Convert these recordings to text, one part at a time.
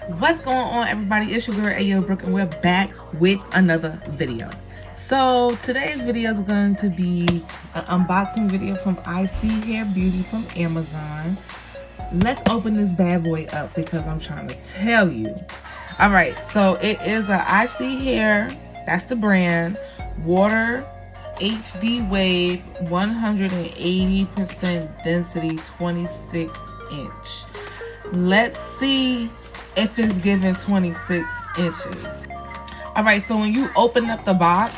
What's going on, everybody? It's your girl Ayo Brooke, and we're back with another video. So today's video is going to be an unboxing video from ISeeHair Beauty from Amazon. Let's open this bad boy up because I'm trying to tell you. All right, so it is a ISeeHair, that's the brand, Water HD Wave 180% density 26 inch. Let's see if it's given 26 inches. All right, so when you open up the box,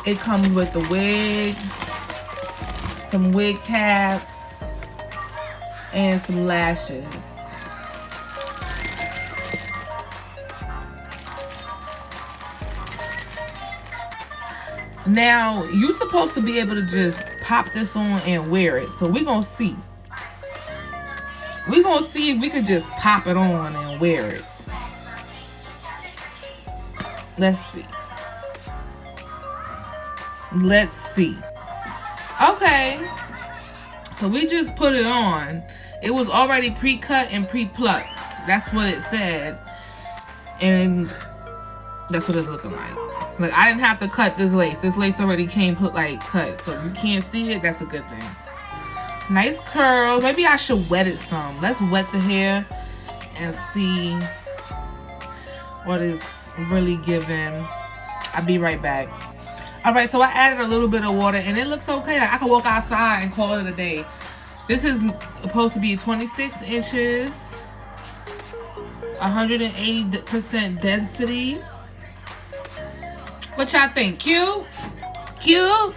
it comes with the wig, some wig caps, and some lashes. Now, you're supposed to be able to just pop this on and wear it. So we're gonna see. We're gonna see if we could just pop it on and wear it. Let's see. Let's see. Okay. So we just put it on. It was already pre-cut and pre-plucked. That's what it said. And that's what it's looking like. Like, I didn't have to cut this lace. This lace already came cut. So if you can't see it, that's a good thing. Nice curls. Maybe I should wet it some. Let's wet the hair and see what is really giving. I'll be right back. Alright, so I added a little bit of water and it looks okay. Like, I can walk outside and call it a day. This is supposed to be 26 inches, 180% density. What y'all think? Cute? Cute?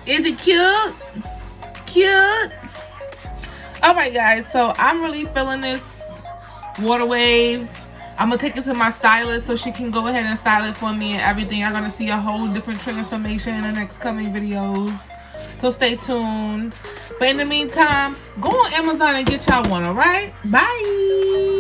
Is it cute? Cute. All right, guys, so I'm really feeling this water wave. I'm gonna take it to my stylist so she can go ahead and style it for me and everything. I'm gonna see a whole different transformation in the next coming videos, so stay tuned. But in the meantime, go on Amazon and get y'all one. All right, bye.